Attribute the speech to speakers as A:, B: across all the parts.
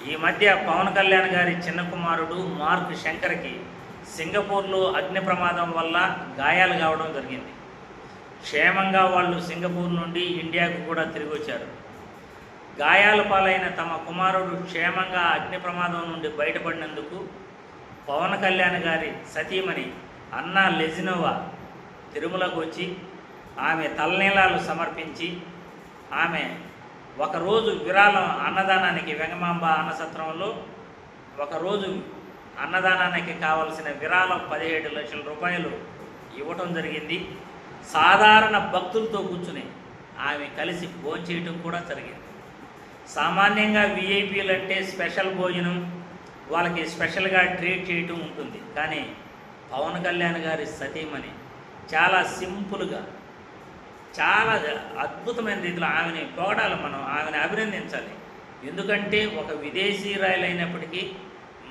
A: ఈ మధ్య పవన్ కళ్యాణ్ గారి చిన్న కుమారుడు మార్క్ శంకర్కి సింగపూర్లో అగ్ని ప్రమాదం వల్ల గాయాలు కావడం జరిగింది. క్షేమంగా వాళ్ళు సింగపూర్ నుండి ఇండియాకు కూడా తిరిగి వచ్చారు. గాయాల పాలైన తమ కుమారుడు క్షేమంగా అగ్ని ప్రమాదం నుండి బయటపడినందుకు పవన్ కళ్యాణ్ గారి సతీమణి అన్నా లెజినోవా తిరుమలకు వచ్చి ఆమె తలనీలాలు సమర్పించి ఆమె ఒకరోజు విరాళం అన్నదానానికి వెంగమాంబ అన్నసత్రంలో ఒకరోజు అన్నదానానికి కావలసిన విరాళం 17 లక్షల రూపాయలు ఇవ్వటం జరిగింది. సాధారణ భక్తులతో కూర్చుని ఆమె కలిసి భోంచేయటం కూడా జరిగింది. సామాన్యంగా విఐపీలు అంటే స్పెషల్ భోజనం, వాళ్ళకి స్పెషల్గా ట్రీట్ చేయటం ఉంటుంది. కానీ పవన్ కళ్యాణ్ గారి సతీమణి చాలా సింపుల్గా, చాలా అద్భుతమైన రీతిలో ఆమెని పొగడాలి, మనం ఆమెను అభినందించాలి. ఎందుకంటే ఒక విదేశీయురాలైనప్పటికీ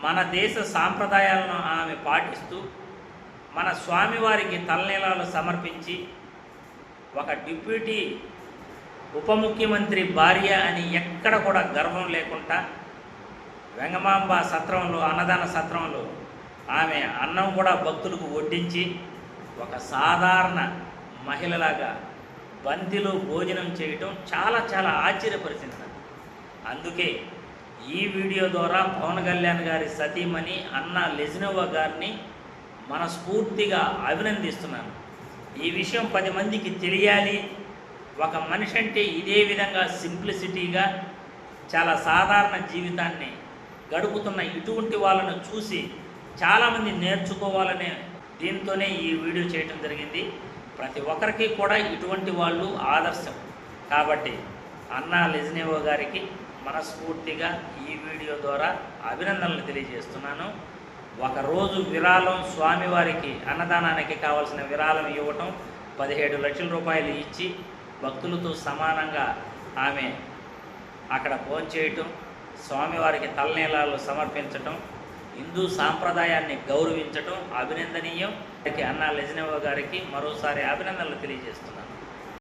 A: మన దేశ సాంప్రదాయాలను ఆమె పాటిస్తూ మన స్వామివారికి తలనీలాలు సమర్పించి ఒక డిప్యూటీ ఉప ముఖ్యమంత్రి భార్య అని ఎక్కడ కూడా గర్వం లేకుండా వెంగమాంబ సత్రంలో, అన్నదాన సత్రంలో ఆమె అన్నం కూడా భక్తులకు వడ్డించి ఒక సాధారణ మహిళలాగా బంతిలో భోజనం చేయటం చాలా చాలా ఆశ్చర్యపరిచింది. అందుకే ఈ వీడియో ద్వారా పవన్ కళ్యాణ్ గారి సతీమణి అన్నా లెజినోవా గారిని మనస్ఫూర్తిగా అభినందిస్తున్నాను. ఈ విషయం 10 మందికి తెలియాలి. ఒక మనిషి అంటే ఇదే విధంగా సింప్లిసిటీగా చాలా సాధారణ జీవితాన్ని గడుపుతున్న ఇటువంటి వాళ్ళను చూసి చాలామంది నేర్చుకోవాలనే దీంతోనే ఈ వీడియో చేయటం జరిగింది. ప్రతి ఒక్కరికి కూడా ఇటువంటి వాళ్ళు ఆదర్శం. కాబట్టి అన్నా లెజినోవా గారికి మనస్ఫూర్తిగా ఈ వీడియో ద్వారా అభినందనలు తెలియజేస్తున్నాను. ఒకరోజు విరాళం, స్వామివారికి అన్నదానానికి కావాల్సిన విరాళం ఇవ్వటం, 17 లక్షల రూపాయలు ఇచ్చి భక్తులతో సమానంగా ఆమె అక్కడ భోంచేయటం, స్వామివారికి తలనీలాలు సమర్పించటం, హిందూ సాంప్రదాయాన్ని గౌరవించటం అభినందనీయం. అన్నా లెజినోవా గారికి మరోసారి అభినందనలు తెలియజేస్తున్నాను.